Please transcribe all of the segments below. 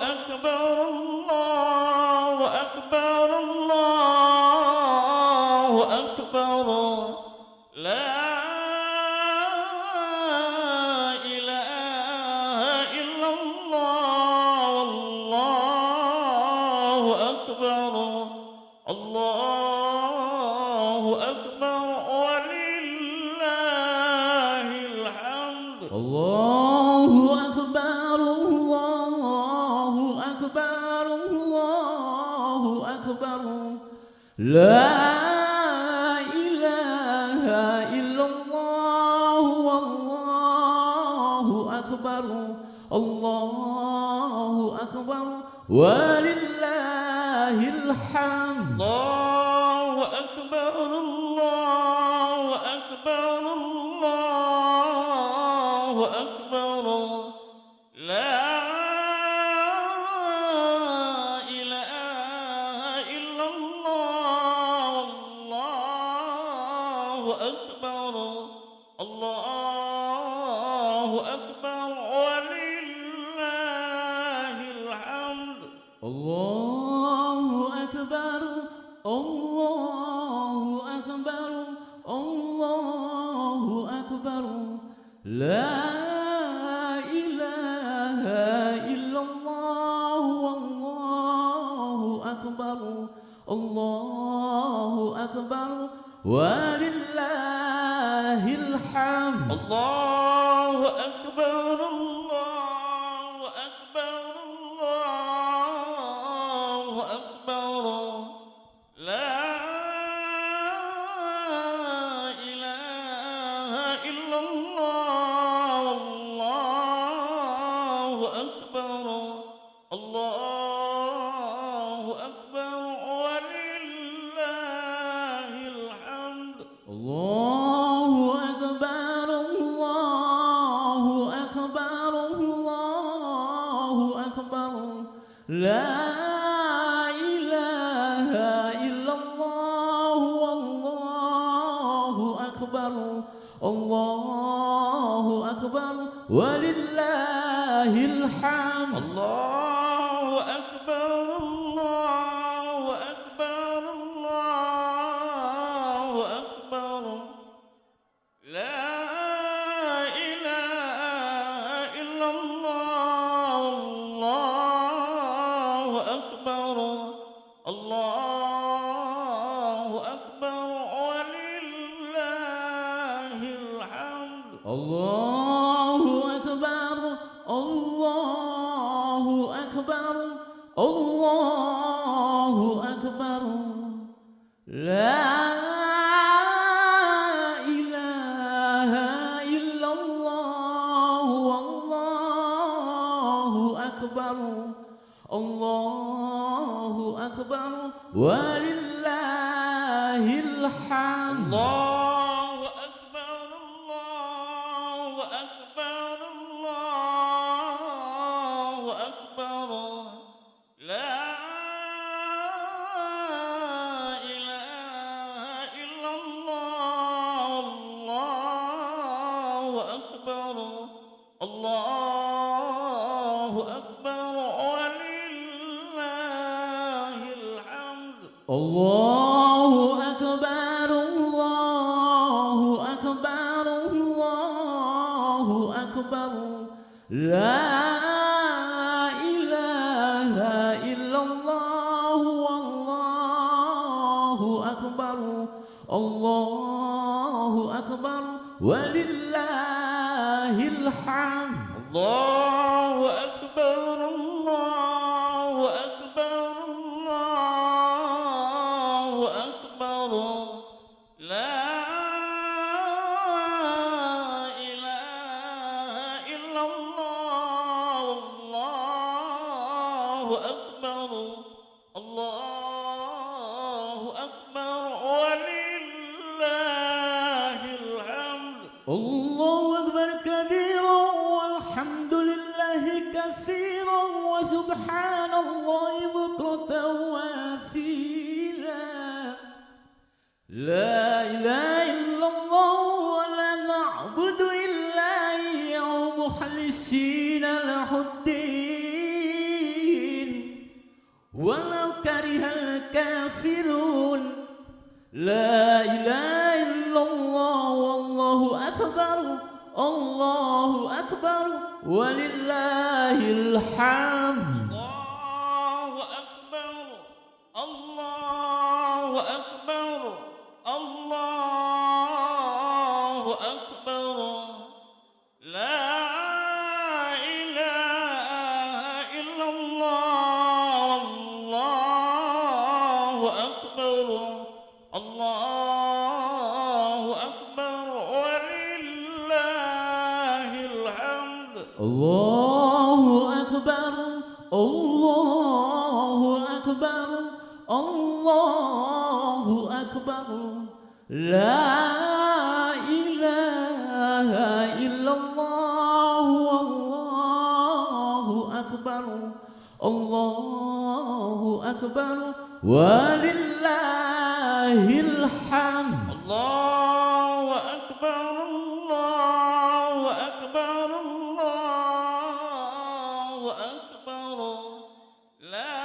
أكبر الله أكبر الله أكبر لا إله إلا الله والله أكبر الله أكبر ولله الحمد الله أكبر الله أكبر الله أكبر لا إله إلا الله والله أكبر الله أكبر ولله الحمد الله أكبر الله أكبر الله أكبر لا إله إلا الله والله أكبر الله أكبر ولله الحمد الله أكبر الله أكبر الله أكبر لا إله إلا الله والله أكبر الله أكبر ولله الحمد الله أكبر الله أكبر الله أكبر لا إله إلا الله والله أكبر الله أكبر ولله الحمد الله أكبر الله أكبر الله أكبر لا إله إلا الله والله أكبر الله أكبر ولله الحمد الله أكبر الله أكبر الله أكبر لا إله إلا الله والله أكبر الله أكبر ولله الحمد الله أكبر الله أكبر الله أكبر لا إله إلا الله والله أكبر الله أكبر ولله الحمد الله أكبر الله أكبر الله أكبر لا إله إلا الله والله أكبر الله أكبر ولله الحمد الله أكبر الله أكبر الله أكبر لا إله إلا الله والله أكبر الله أكبر ولله الحمد الله أكبر الله أكبر الله أكبر لا إله إلا الله والله أكبر الله أكبر ولله الحمد الله أكبر كبيرا والحمد لله كثيرا وسبحان الله بكرة وأصيلا لا إله إلا الله ولا نعبد إلا إياه مخلصين له الدين لا إله إلا الله والله أكبر الله أكبر ولله الحمد الله أكبر الله أكبر الله أكبر لا إله إلا الله والله أكبر الله أكبر ولله الحمد الله أكبر الله أكبر الله أكبر لا إله إلا الله والله أكبر الله أكبر ولله الحمد الله أكبر الله أكبر الله أكبر لا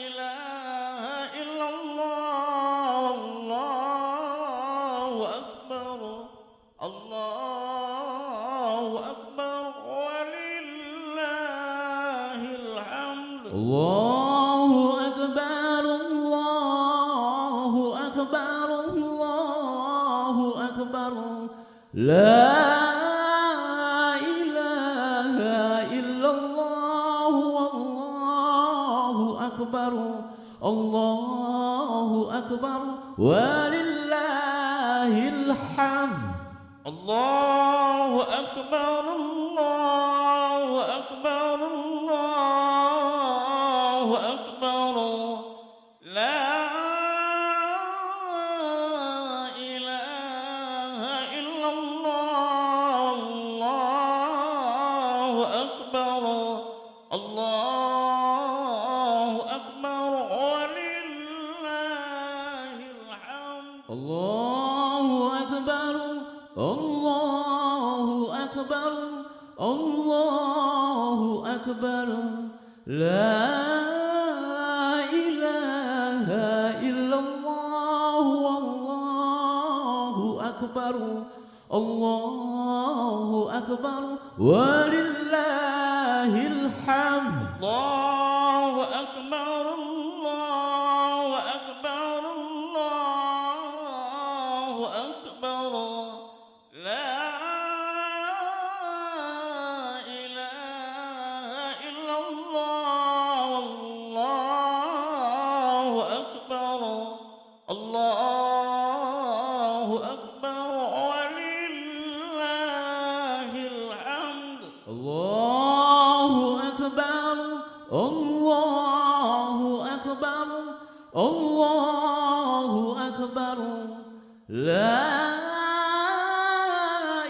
إله إلا الله الله أكبر الله أكبر ولله الحمد الله أكبر الله أكبر الله أكبر لا إله إلا الله والله أكبر الله أكبر ولله الحمد الله أكبر الله أكبر الله أكبر لا إله إلا الله الله أكبر الله أكبر ولله الحمد الله أكبر الله أكبر الله أكبر لا إله إلا الله والله أكبر الله أكبر ولله الحمد الله أكبر الله أكبر الله أكبر لا إله إلا الله الله أكبر الله أكبر ولله الحمد الله أكبر الله أكبر الله أكبر لا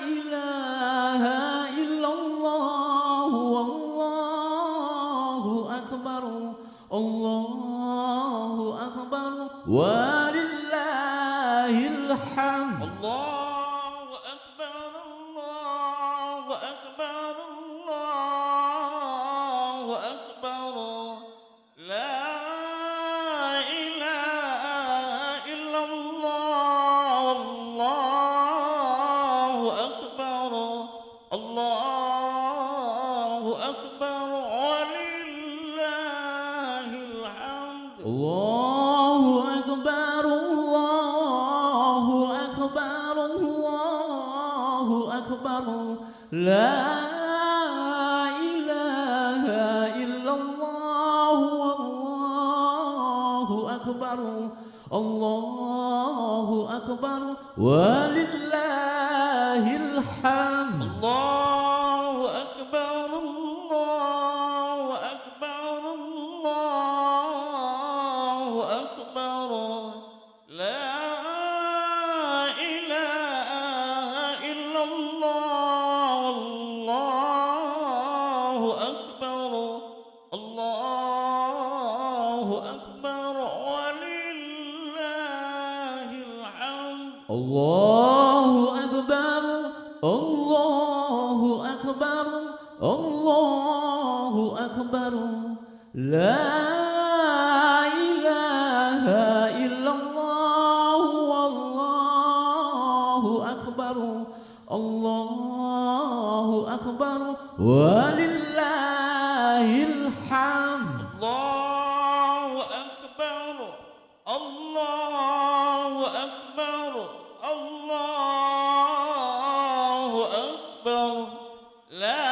إله إلا الله والله أكبر الله أكبر ولله الحمد الله أكبر الله أكبر الله أكبر لا إله إلا الله الله أكبر الله أكبر ولله الحمد الله أكبر الله أكبر الله أكبر لا إله إلا الله والله أكبر الله أكبر ولله الحمد الله أكبر الله أكبر الله أكبر لا إله إلا الله الله أكبر الله أكبر ولله الحمد الله أكبر الله أكبر الله أكبر لا إله أكبر ولله الحمد. الله أكبر الله أكبر الله أكبر لا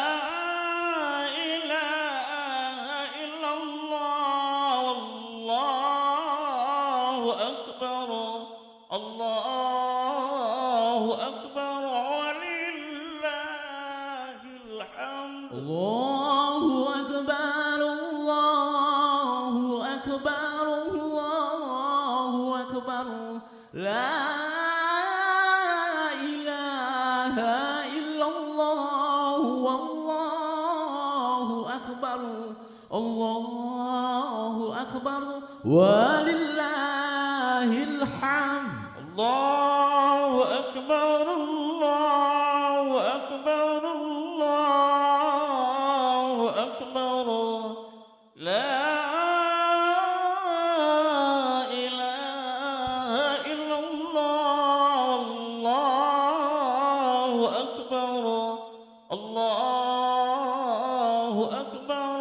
إله إلا الله والله أكبر الله أكبر ولله الحمد. الله أكبر الله أكبر الله أكبر لا إله إلا الله والله أكبر الله أكبر ولله الحمد. الله أكبر الله أكبر الله أكبر لا إله إلا الله الله أكبر الله أكبر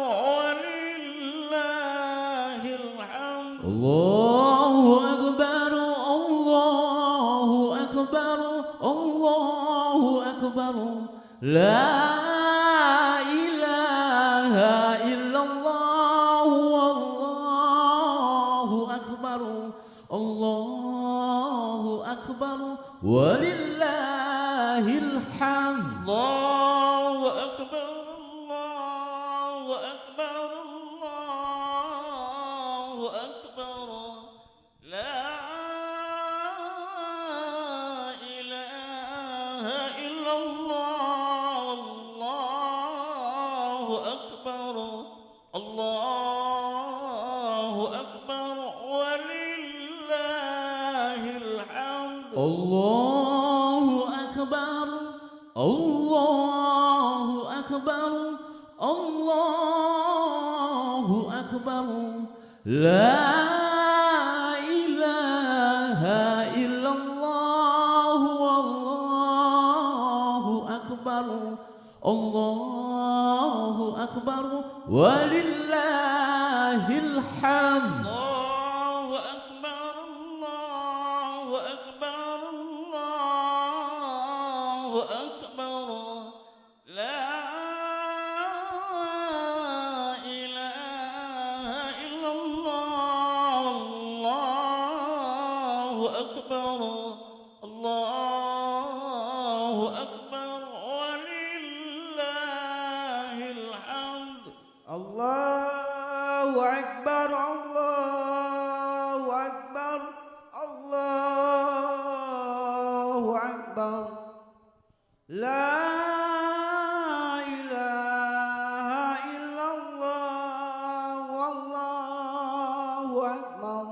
ولله الحمد. الله أكبر الله أكبر الله أكبر لا إله إلا الله والله أكبر الله أكبر ولله الحمد. الله أكبر الله أكبر الله أكبر لا إله إلا الله الله أكبر الله أكبر ولله الحمد. الله أكبر الله أكبر الله أكبر لا إله إلا الله والله أكبر الله أكبر ولله الحمد. الله أكبر الله أكبر الله أكبر لا إله إلا الله الله أكبر الله أكبر ولله الحمد. الله أكبر الله أكبر الله أكبر لا إله إلا الله والله أكبر الله أكبر ولله الحمد. الله أكبر الله أكبر الله أكبر لا إله إلا الله الله أكبر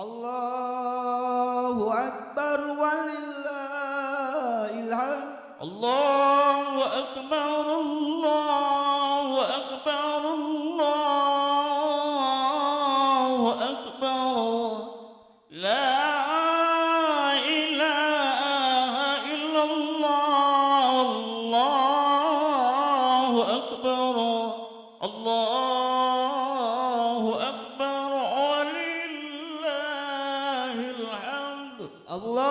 الله أكبر ولله الحمد. الله أكبر الله أكبر الله أكبر لا إله إلا الله والله أكبر الله أكبر ولله الحمد. الله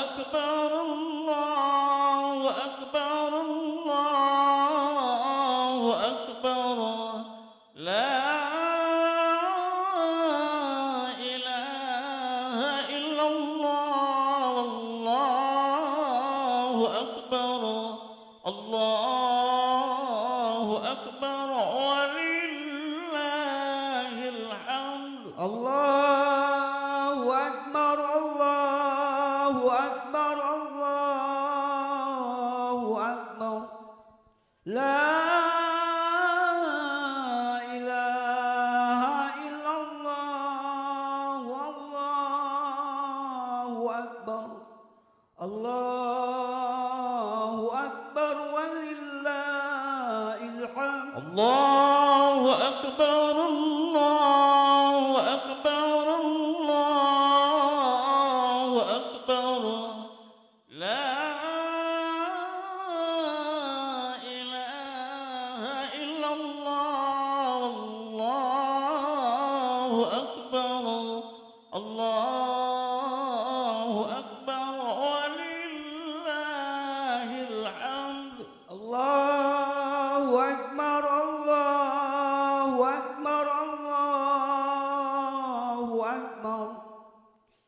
أكبر الله أكبر الله أكبر لا إله إلا الله الله أكبر الله أكبر ولله الحمد. الله أكبر الله الله أكبر الله أكبر الله أكبر لا إله إلا الله الله أكبر الله أكبر ولله الحمد الله أكبر الله أكبر الله أكبر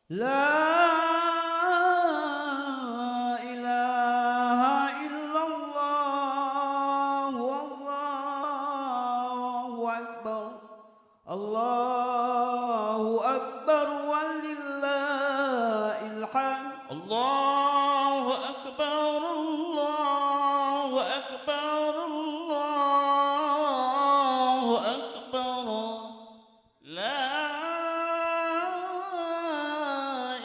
لا إله إلا الله والله أكبر الله أكبر ولله الحمد الله أكبر الله أكبر الله أكبر لا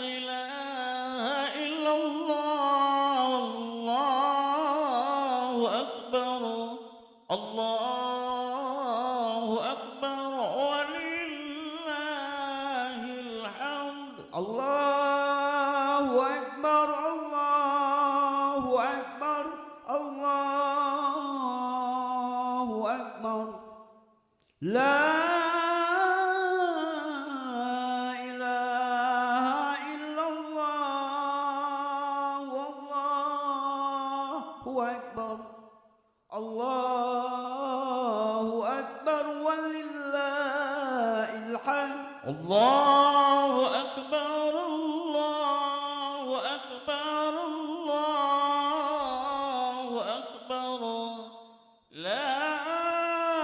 إله إلا الله الله أكبر الله أكبر ولله الحمد الله أكبر الله أكبر الله أكبر لا إله إلا الله والله أكبر الله أكبر ولله الحمد الله أكبر الله أكبر الله أكبر لا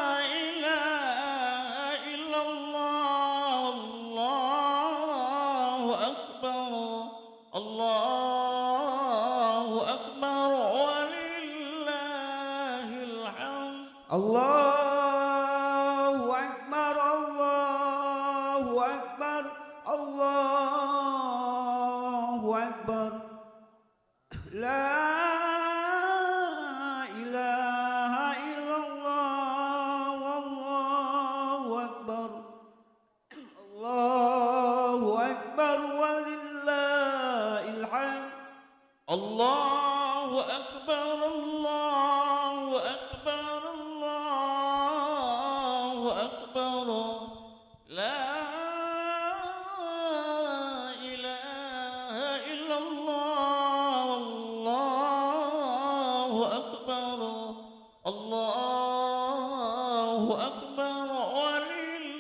إله إلا الله الله أكبر الله أكبر ولله الحمد الله أكبر الله أكبر الله أكبر لا إله إلا الله والله أكبر الله أكبر ولله الحمد الله أكبر الله أكبر الله أكبر لا إله إلا الله الله أكبر الله أكبر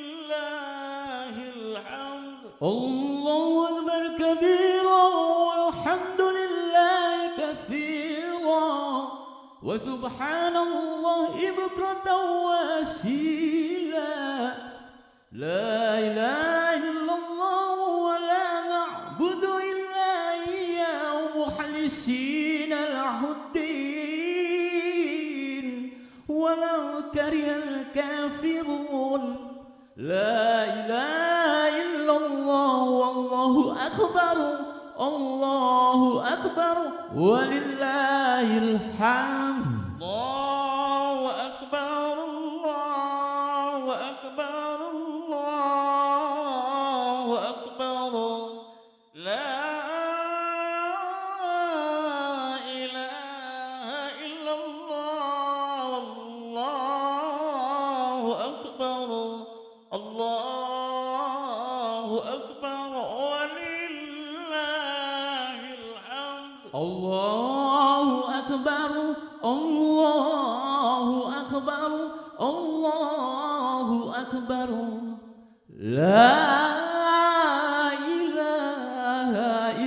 ولله الحمد الله أكبر كبيرا والحمد لله كثيرا وسبحان الله بكرة وأصيلا لا إله إلا الله ولا نعبد إلا إياه مخلصين له الدين ولو كره الكافرون لا إله إلا الله والله أكبر الله أكبر ولله الحمد الله أكبر الله أكبر الله أكبر لا إله إلا الله الله أكبر الله أكبر ولله الحمد الله أكبر الله أكبر الله أكبر لا إله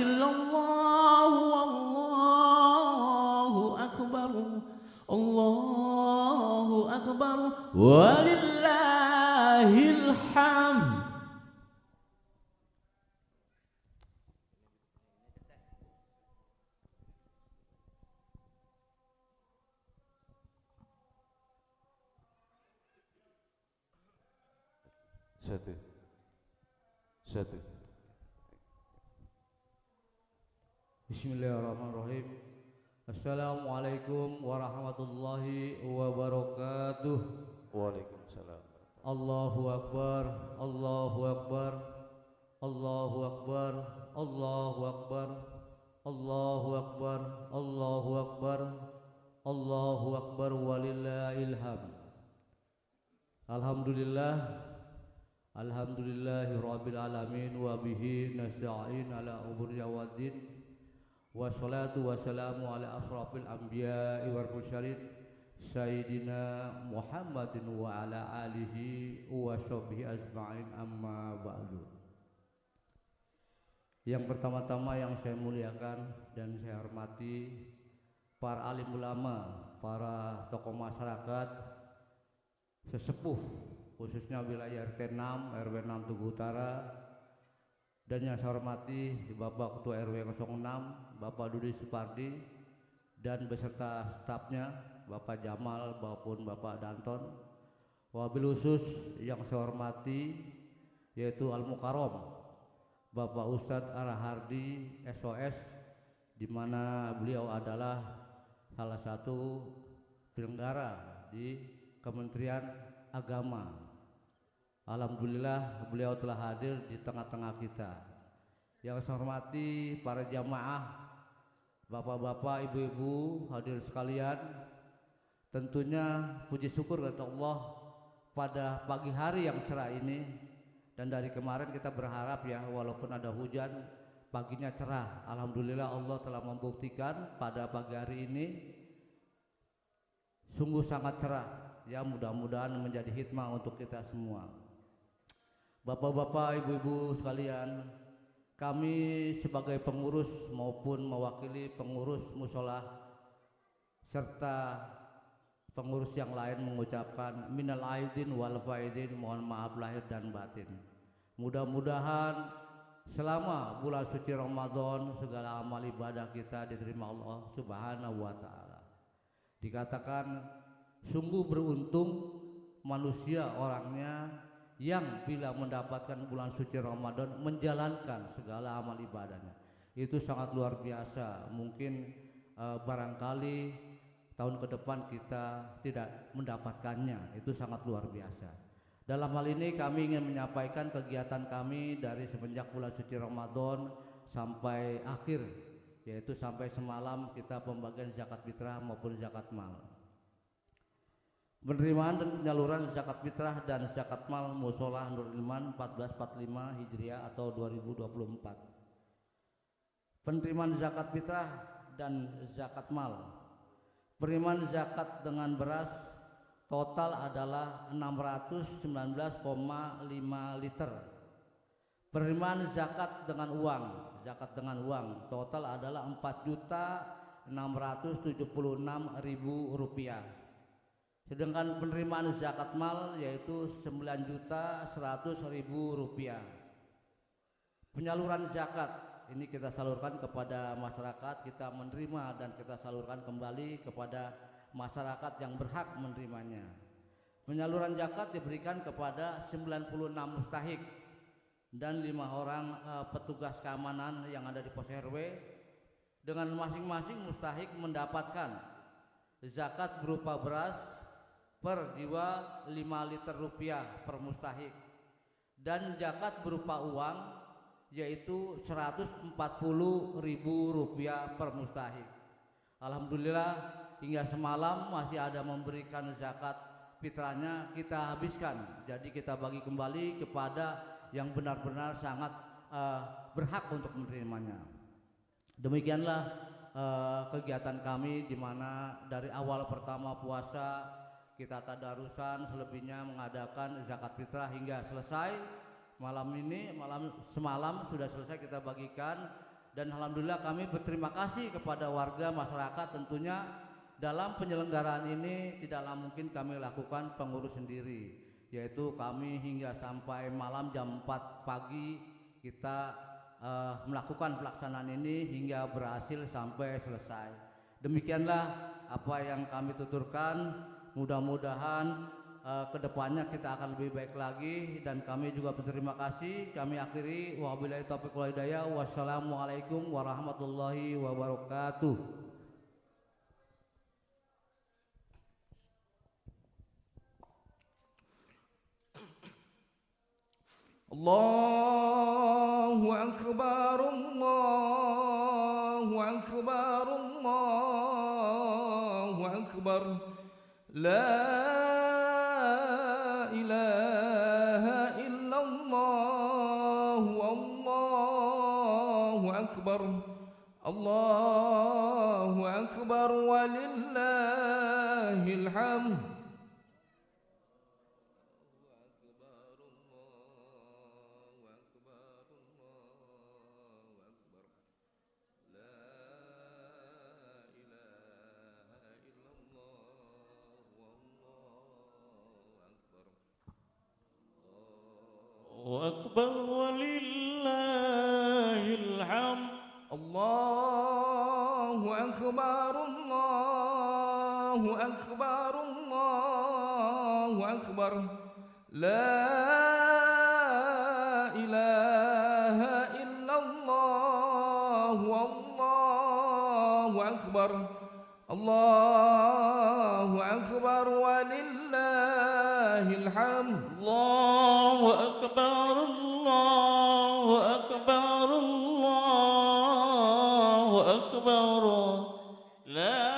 إلا الله والله أكبر الله أكبر ولله الحمد. Satu. Bismillahirrahmanirrahim. Assalamualaikum warahmatullahi wabarakatuh. Waalaikumsalam. Allahu Akbar, Allahu Akbar, Allahu Akbar, Allahu Akbar, Allahu Akbar, Allahu Akbar, Allahu Akbar walillahil hamd. Alhamdulillah, alhamdulillahi rabbil alamin wa bihi nasta'in ala umuri waddin. Wassalatu wassalamu ala asrafil anbiya'i wal mursalin Sayyidina Muhammadin wa ala alihi wa sahbihi ajma'in, amma ba'du. Yang pertama-tama yang saya muliakan dan saya hormati para alim ulama, para tokoh masyarakat, sesepuh khususnya wilayah RT 6, RW 6 Tugu Utara, dan yang saya hormati Bapak Ketua RW 06, Bapak Dudi Supardi, dan beserta stafnya Bapak Jamal maupun Bapak Danton. Wabil khusus yang saya hormati yaitu Al Mukarrom Bapak Ustadz Arahardi SOS, di mana beliau adalah salah satu penyelenggara di Kementerian Agama. Alhamdulillah beliau telah hadir di tengah-tengah kita. Yang saya hormati para jamaah, bapak-bapak, ibu-ibu, hadir sekalian. Tentunya puji syukur kepada Allah pada pagi hari yang cerah ini. Dan dari kemarin kita berharap ya, walaupun ada hujan, paginya cerah. Alhamdulillah Allah telah membuktikan pada pagi hari ini sungguh sangat cerah. Ya, mudah-mudahan menjadi hikmah untuk kita semua. Bapak-bapak, ibu-ibu sekalian, kami sebagai pengurus maupun mewakili pengurus musola serta pengurus yang lain mengucapkan minal aidin wal faidin, mohon maaf lahir dan batin. Mudah-mudahan selama bulan suci Ramadan segala amal ibadah kita diterima Allah Subhanahu wa taala. Dikatakan sungguh beruntung manusia orangnya yang bila mendapatkan bulan suci Ramadan menjalankan segala amal ibadahnya. Itu sangat luar biasa. Mungkin barangkali tahun ke depan kita tidak mendapatkannya. Itu sangat luar biasa. Dalam hal ini kami ingin menyampaikan kegiatan kami dari semenjak bulan suci Ramadan sampai akhir, yaitu sampai semalam kita pembagian zakat fitrah maupun zakat mal. Penerimaan dan penyaluran zakat fitrah dan zakat mal Musola Nurul Iman 1445 Hijriah atau 2024. Penerimaan zakat fitrah dan zakat mal. Penerimaan zakat dengan beras total adalah 619,5 liter. Penerimaan zakat dengan uang total adalah 4.676.000 rupiah. Sedangkan penerimaan zakat mal yaitu 9.100.000 rupiah. Penyaluran zakat ini kita salurkan kepada masyarakat, kita menerima dan kita salurkan kembali kepada masyarakat yang berhak menerimanya. Penyaluran zakat diberikan kepada 96 mustahik dan 5 orang petugas keamanan yang ada di pos RW, dengan masing-masing mustahik mendapatkan zakat berupa beras per jiwa 5 liter rupiah per mustahik, dan zakat berupa uang yaitu 140.000 rupiah per mustahik. Alhamdulillah hingga semalam masih ada memberikan zakat fitrahnya kita habiskan, jadi kita bagi kembali kepada yang benar-benar sangat berhak untuk menerimanya. Demikianlah kegiatan kami, di mana dari awal pertama puasa kita tadarusan, selebihnya mengadakan zakat fitrah hingga selesai. Semalam sudah selesai kita bagikan, dan alhamdulillah kami berterima kasih kepada warga masyarakat. Tentunya dalam penyelenggaraan ini tidaklah mungkin kami lakukan pengurus sendiri, yaitu kami hingga sampai malam jam 4 pagi kita melakukan pelaksanaan ini hingga berhasil sampai selesai. Demikianlah apa yang kami tuturkan. Mudah-mudahan kedepannya kita akan lebih baik lagi, dan kami juga berterima kasih. Kami akhiri, wabillahi taufiq wal hidayah. Wassalamualaikum warahmatullahi wabarakatuh. الله أكبر الله أكبر الله أكبر لا إله إلا الله والله أكبر الله أكبر ولله الحمد أكبر ولله الحمد الله أكبر الله أكبر الله أكبر لا إله إلا الله والله أكبر الله أكبر ولله الحمد الله أكبر الله أكبر الله أكبر لا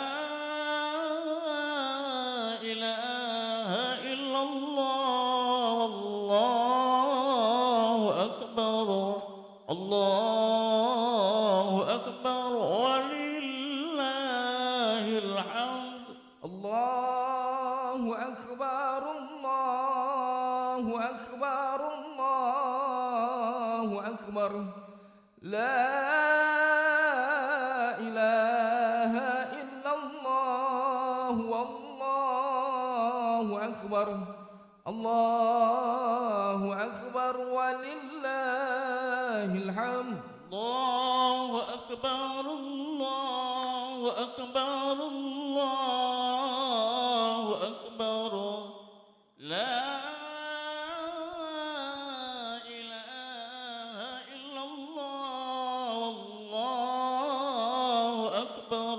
إله إلا الله الله أكبر الله أكبر ولله الحمد الله أكبر الله أكبر الله أكبر لا إله إلا الله والله أكبر الله أكبر ولله الحمد الله أكبر الله أكبر الله أكبر لا إله إلا الله والله أكبر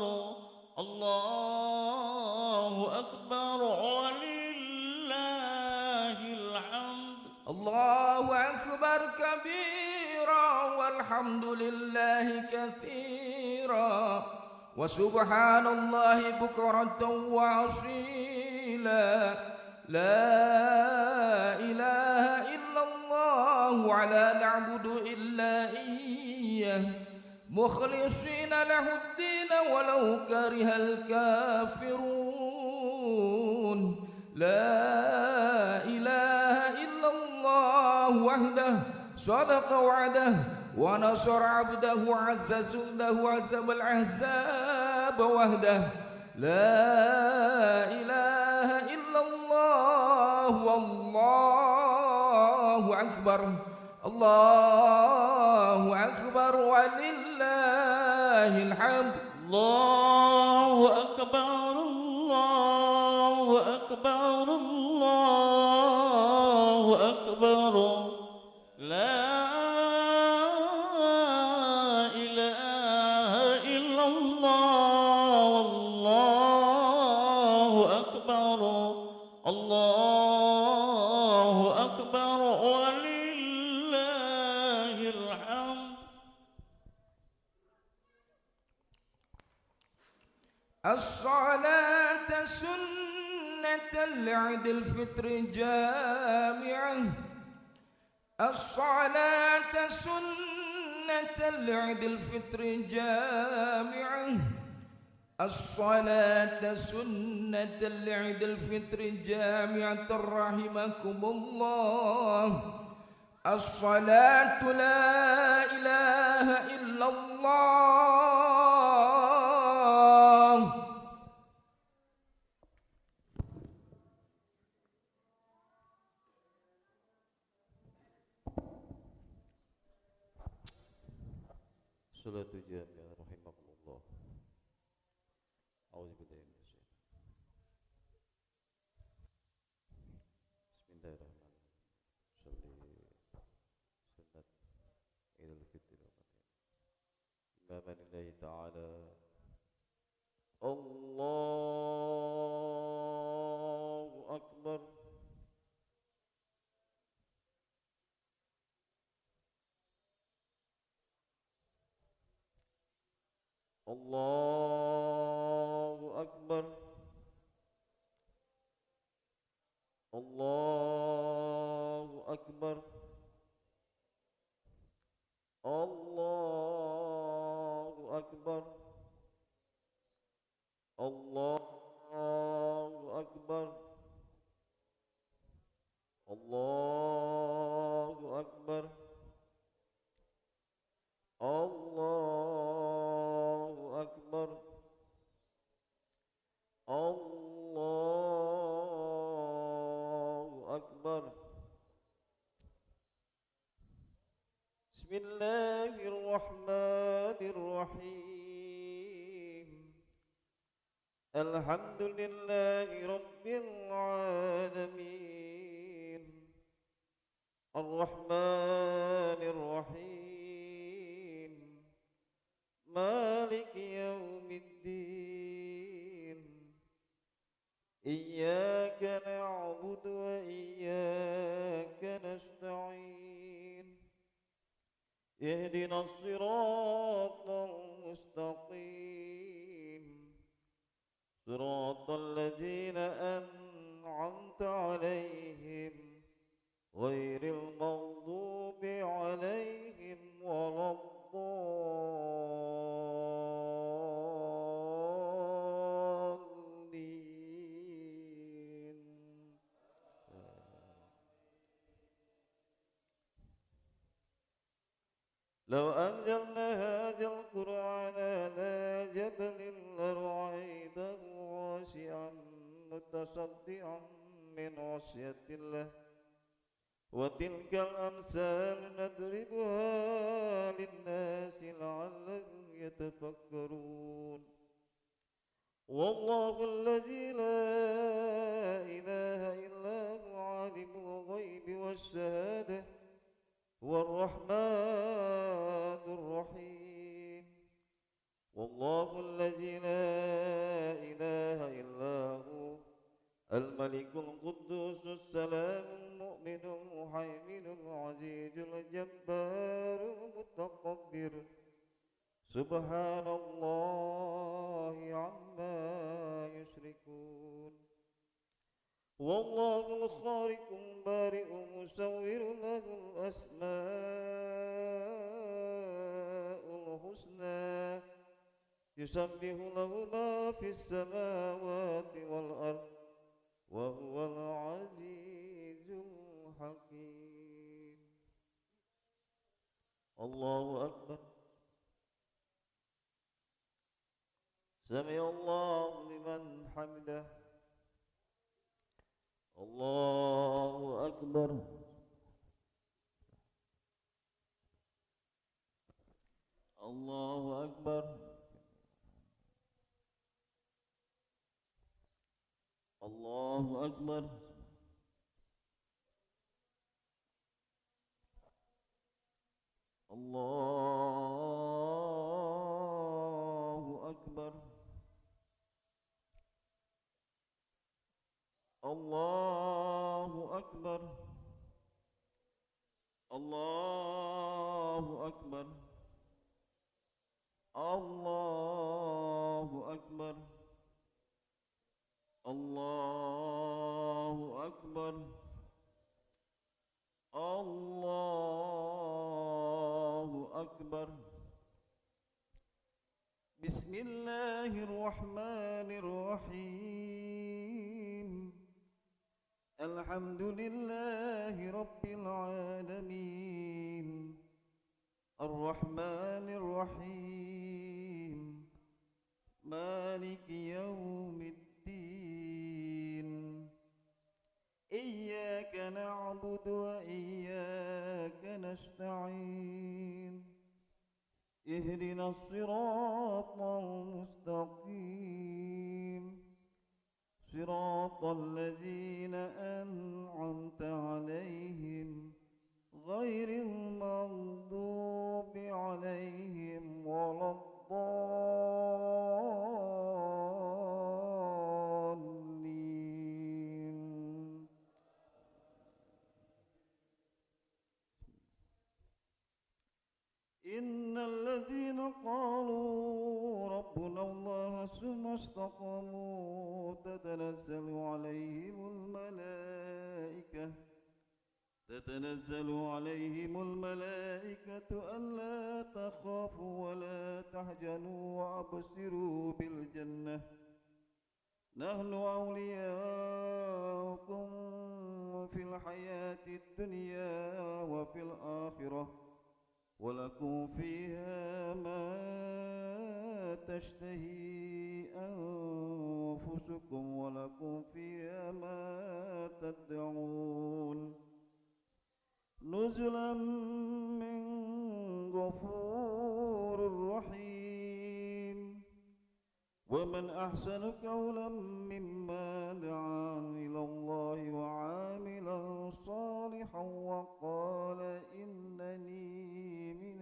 الله أكبر ولله الحمد الله أكبر كبيرا والحمد لله كثيرا وسبحان الله بكرة وأصيلا لا إله إلا الله ولا نعبد إلا إياه مخلصين له الدين ولو كره الكافرون لا إله إلا الله وحده صدق وعده ونصر عبده عز جنده وهزم الأحزاب وحده لا إله إلا الله والله أكبر الله أكبر ولله الحمد الله أكبر الله أكبر الله أكبر لا إله إلا الله والله أكبر الله أكبر ولله الحمد الصلاة سنة لعيد الفطر جامعة الصلاة سنة لعيد الفطر جامعة الصلاة سنة لعيد الفطر جامعة رحمكم الله الصلاة لا إله إلا الله صلاة جامعة رحمكم الله. أعوذ بالله من الشيطان. بسم الله الرحمن الرحيم. صلي سنة عيد الفطر إماما لله تعالى. الله أكبر. Allahu Akbar. Allahu Akbar. Allahu Akbar. Allahu Akbar. Allahu Akbar. Allahu Akbar. Allahu Akbar. Bismillahirrahmanirrahim. Alhamdulillahi Rabbil Alamin. Ar-Rahmanir Rahim. Maliki Yawmiddin. Iyyaka na'budu wa iyyaka nasta'in. Ihdinas siratal mustaqim. Siratal ladzina an'amta 'alaihim ghairil maghdubi 'alaihim waladdallin. Law anzalna hadzal qur'ana ala jabalin lara'aytahu khashi'an mutasaddian min khashyatillah. Wa tilkal amsal nadribuha lin-nasi la'allahum yatafakkarun. Wallahu alladzi la ilaha illa huwa 'alimul ghaibi wash-shahadah war-rahmanur rahim. Wallahu alladzi la ilaha illa huwa al-malikul quddusus salamul mu'minul muhaiminul azizul jabbarul mutakabbir. Subhanallahi amma yushrikun. Wallahul khaliqul bari'ul musawwirul lahul asmaul husna. Yusabbihu lahu ma fis samawati wal ardh wa huwal azizul hakim. Allahu Akbar. Sami'allahu liman hamidah. Allahu Akbar. Allahu Akbar. Allahu Akbar. Allahu Akbar. Allahu Akbar. Allahu Akbar. Allahu Akbar. Allahu Akbar. Allahu Akbar. Bismillahirrahmanirrahim. Alhamdulillahi Rabbil Alamin. Ar-Rahmanir Rahim. Maliki Yawmiddin. Iyyaka na'budu wa iyyaka nasta'in. Ihdinas siratal mustaqim. Siratal ladzina an'amta 'alaihim ghairil maghdubi 'alaihim waladdallin. إن الذين قالوا ربنا الله ثم استقاموا تتنزل عليهم الملائكة ألا تخافوا ولا تحزنوا وأبشروا بالجنة نحن أولياؤكم في الحياة الدنيا وفي الآخرة ولكم فيها ما تشتهي أنفسكم ولكم فيها ما تدعون نزلا من غفور رحيم ومن أحسن قولا ممن دعا إلى الله وعاملا صالحا وقال إنني من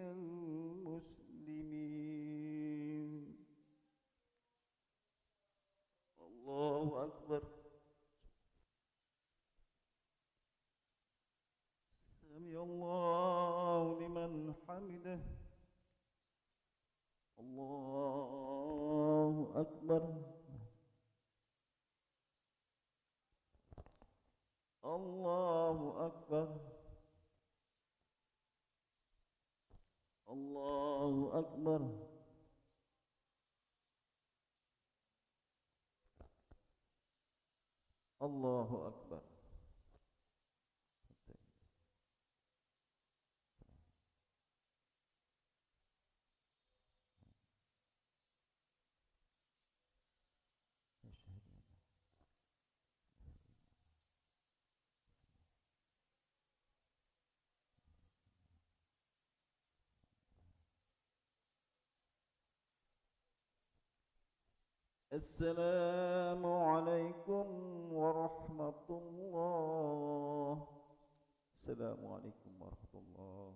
المسلمين الله أكبر سمع الله لمن حمده الله أكبر الله أكبر الله أكبر الله أكبر السلام عليكم ورحمة الله السلام عليكم ورحمة الله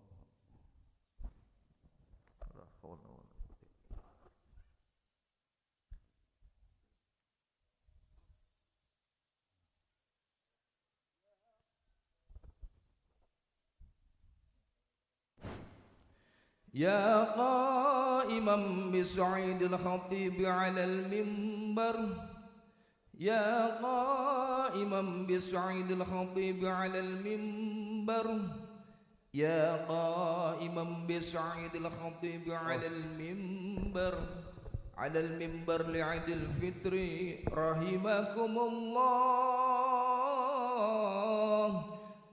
لا حول ولا قوة يا قائما بسعيد الخطيب على المنبر يا قائما بسعيد الخطيب على المنبر يا قائما بسعيد الخطيب على المنبر لعيد الفطر رحمكم الله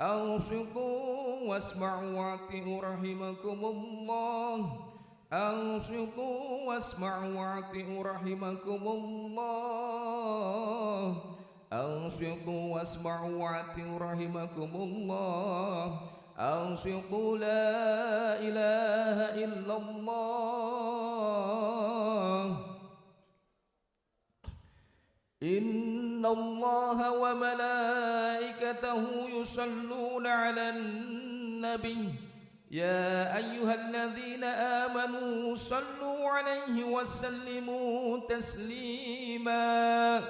أنصتوا واسمعوا واطيعوا رحمكم الله أنصتوا واسمعوا واطيعوا رحمكم الله أنصتوا واسمعوا واطيعوا رحمكم الله أنصتوا لا إله إلا الله إن الله وملائكته يصلون على النبي يا أيها الذين آمنوا صلوا عليه وسلموا تسليما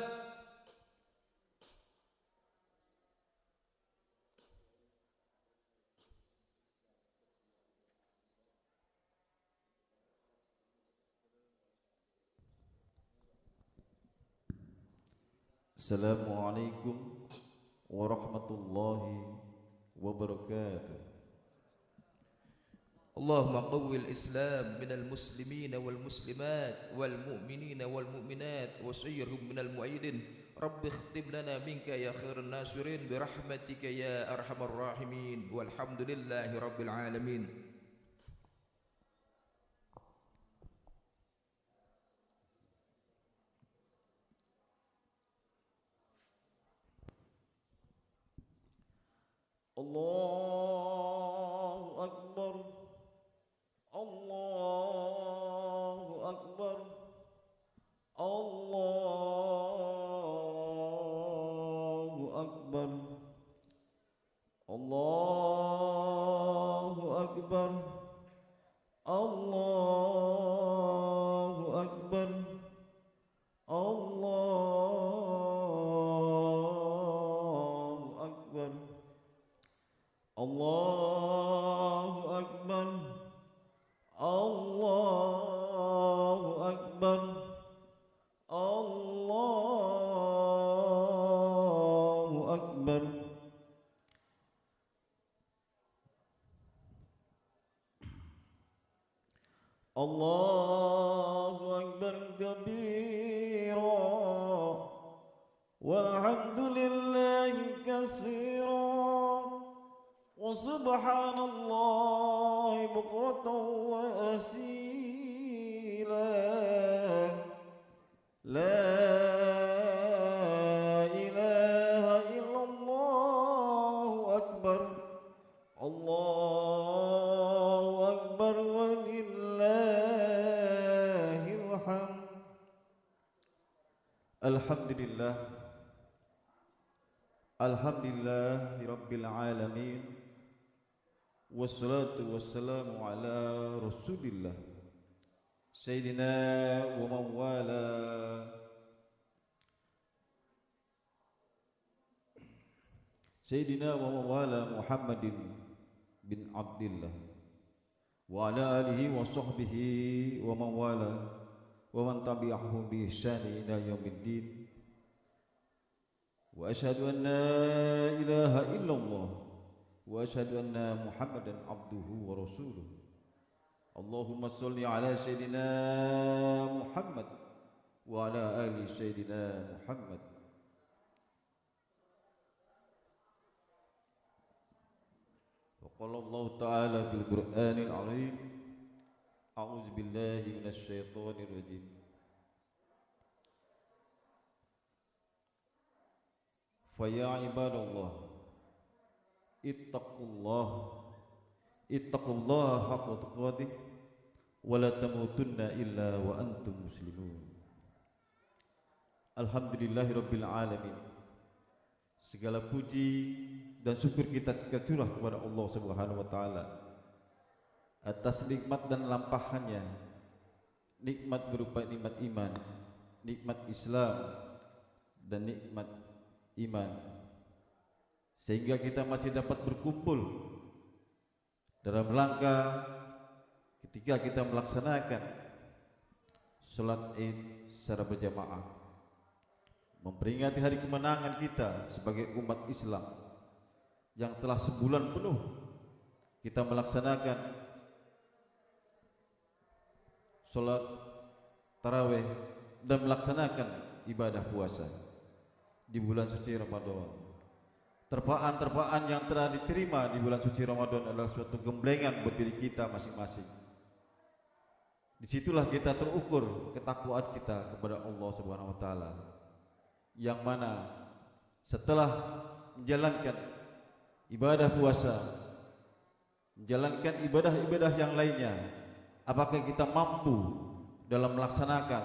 السلام عليكم ورحمة الله وبركاته اللهم قوي الإسلام من المسلمين والمسلمات والمؤمنين والمؤمنات وسيرهم من المؤيدين رب اختم لنا منك يا خير الناصرين برحمتك يا أرحم الراحمين والحمد لله رب العالمين الله أكبر الله أكبر الله أكبر الله أكبر الله أكبر الله أكبر الله أكبر الله أكبر كبيرا والحمد لله كثيرا وسبحان الله بكرة وأصيلا لا إله إلا الله أكبر الله أكبر ولله الحمد الحمد لله الحمد لله رب العالمين والصلاة والسلام على رسول الله سيدنا ومن والاه سيدنا ومن والاه محمد بن عبد الله وعلى آله وصحبه ومن والاه ومن تبعه بإحسان إلى يوم الدين وأشهد أن لا إله إلا الله وأشهد أن محمدا عبده ورسوله اللهم صل على سيدنا محمد وعلى آل سيدنا محمد وقال الله تعالى في القرآن العظيم أعوذ بالله من الشيطان الرجيم فيا عباد الله اتقوا الله حق تقاته ولا تموتن إلا وأنتم مسلمون. Alhamdulillahirabbil alamin. Segala puji dan syukur kita curah kepada Allah Subhanahu wa taala atas nikmat dan lampahannya. Nikmat berupa nikmat iman, nikmat Islam dan nikmat iman, sehingga kita masih dapat berkumpul dalam rangka ketika kita melaksanakan salat Id secara berjamaah, memperingati hari kemenangan kita sebagai umat Islam yang telah sebulan penuh kita melaksanakan salat tarawih dan melaksanakan ibadah puasa di bulan suci Ramadan. Terpaan-terpaan yang telah diterima di bulan suci Ramadan adalah suatu gemblengan buat diri kita masing-masing. Disitulah kita terukur ketakwaan kita kepada Allah Subhanahu wa taala, yang mana setelah menjalankan ibadah puasa, menjalankan ibadah-ibadah yang lainnya, apakah kita mampu dalam melaksanakan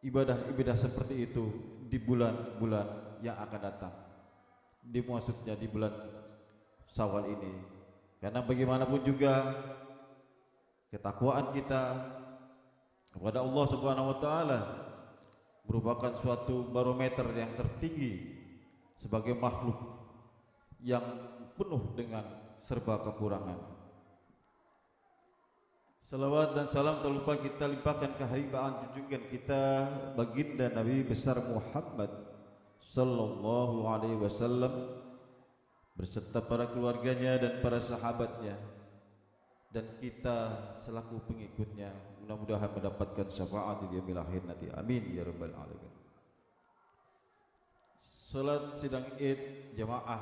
ibadah-ibadah seperti itu di bulan-bulan yang akan datang, maksudnya di bulan Syawal ini. Karena bagaimanapun juga ketakwaan kita kepada Allah Subhanahu wa taala merupakan suatu barometer yang tertinggi sebagai makhluk yang penuh dengan serba kekurangan. Salawat dan salam tak lupa kita limpahkan kehadiran junjungan kita baginda Nabi besar Muhammad sallallahu alaihi wasallam berserta para keluarganya dan para sahabatnya, dan kita selaku pengikutnya mudah-mudahan mendapatkan syafaat di yaumil akhir nanti. Amin ya rabbal alamin. Salat sidang Id jamaah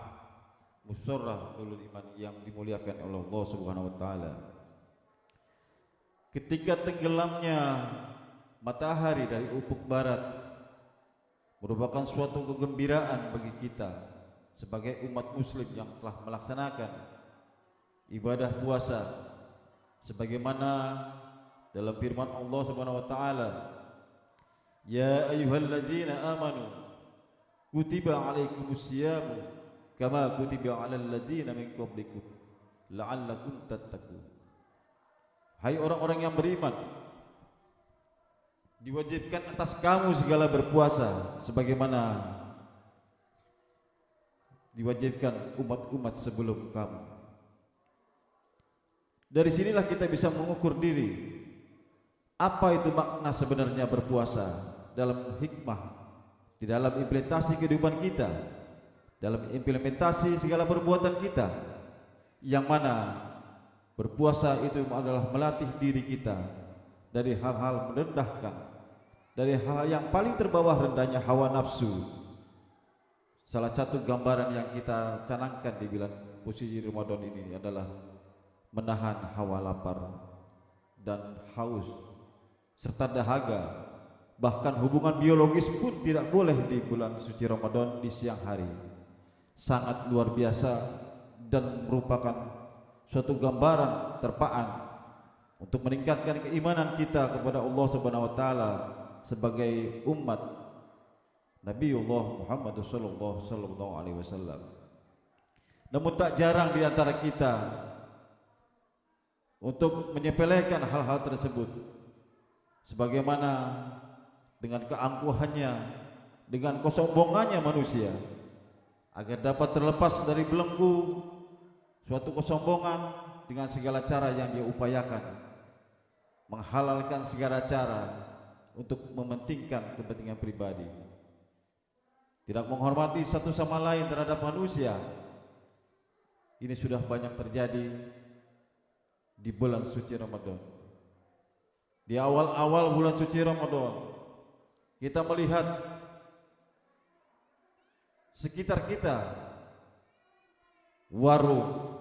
musyawarah ulul iman yang dimuliakan oleh Allah Subhanahu wa taala. Ketika tenggelamnya matahari dari ufuk barat merupakan suatu kegembiraan bagi kita sebagai umat muslim yang telah melaksanakan ibadah puasa sebagaimana dalam firman Allah Subhanahu wa taala, ya ayyuhalladzina amanu kutiba alaikumusyiyamu kama kutiba alal ladzina min qablikum la'allakum tattaqun. Hai orang-orang yang beriman, diwajibkan atas kamu segala berpuasa sebagaimana diwajibkan umat-umat sebelum kamu. Dari sinilah kita bisa mengukur diri apa itu makna sebenarnya berpuasa dalam hikmah, di dalam implementasi kehidupan kita, dalam implementasi segala perbuatan kita, yang mana Berpuasa itu adalah melatih diri kita dari hal-hal merendahkan, dari hal yang paling terbawah rendahnya hawa nafsu. Salah satu gambaran yang kita canangkan di bulan suci Ramadan ini adalah menahan hawa lapar dan haus serta dahaga. Bahkan hubungan biologis pun tidak boleh di bulan suci Ramadan di siang hari. Sangat luar biasa dan merupakan suatu gambaran terpaan untuk meningkatkan keimanan kita kepada Allah Subhanahu wa taala sebagai umat Nabiullah Muhammad sallallahu alaihi wasallam. Namun tak jarang di antara kita untuk menyepelekan hal-hal tersebut, sebagaimana dengan keangkuhannya, dengan kesombongannya manusia, agar dapat terlepas dari belenggu suatu kesombongan dengan segala cara yang dia upayakan, menghalalkan segala cara untuk mementingkan kepentingan pribadi, tidak menghormati satu sama lain terhadap manusia. Ini sudah banyak terjadi di bulan suci Ramadan. Di awal-awal bulan suci Ramadan, kita melihat sekitar kita, warung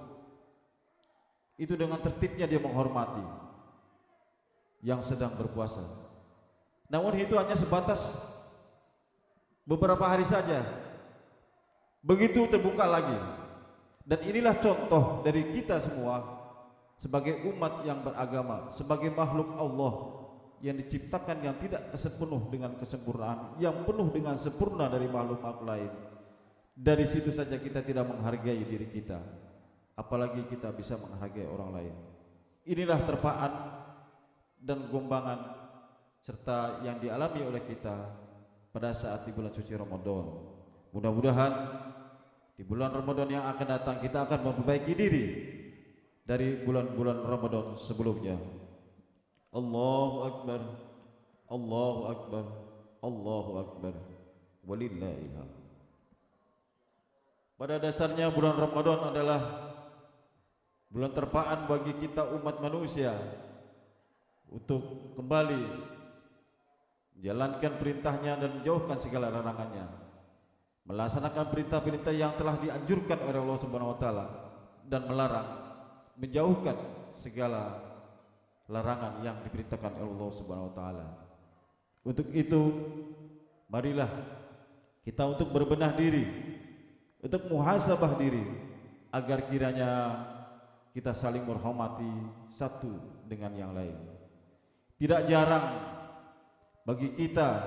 itu dengan tertibnya dia menghormati yang sedang berpuasa. Namun itu hanya sebatas beberapa hari saja, begitu terbuka lagi. Dan inilah contoh dari kita semua sebagai umat yang beragama, sebagai makhluk Allah yang diciptakan yang tidak sepenuh dengan kesempurnaan, yang penuh dengan sempurna dari makhluk-makhluk lain. Dari situ saja kita tidak menghargai diri kita, apalagi kita bisa menghargai orang lain. Inilah terpaan dan gombangan serta yang dialami oleh kita pada saat di bulan suci Ramadan. Mudah-mudahan di bulan Ramadan yang akan datang kita akan memperbaiki diri dari bulan-bulan Ramadan sebelumnya. Allahu Akbar, Allahu Akbar, Allahu Akbar, walillahil hamd. Pada dasarnya bulan Ramadan adalah bulan terpaan bagi kita umat manusia untuk kembali menjalankan perintahnya dan menjauhkan segala larangannya, melaksanakan perintah-perintah yang telah dianjurkan oleh Allah Subhanahu wa taala dan melarang, menjauhkan segala larangan yang diperintahkan oleh Allah Subhanahu wa taala. Untuk itu, marilah kita untuk berbenah diri, untuk muhasabah diri, agar kiranya kita saling menghormati satu dengan yang lain. Tidak jarang bagi kita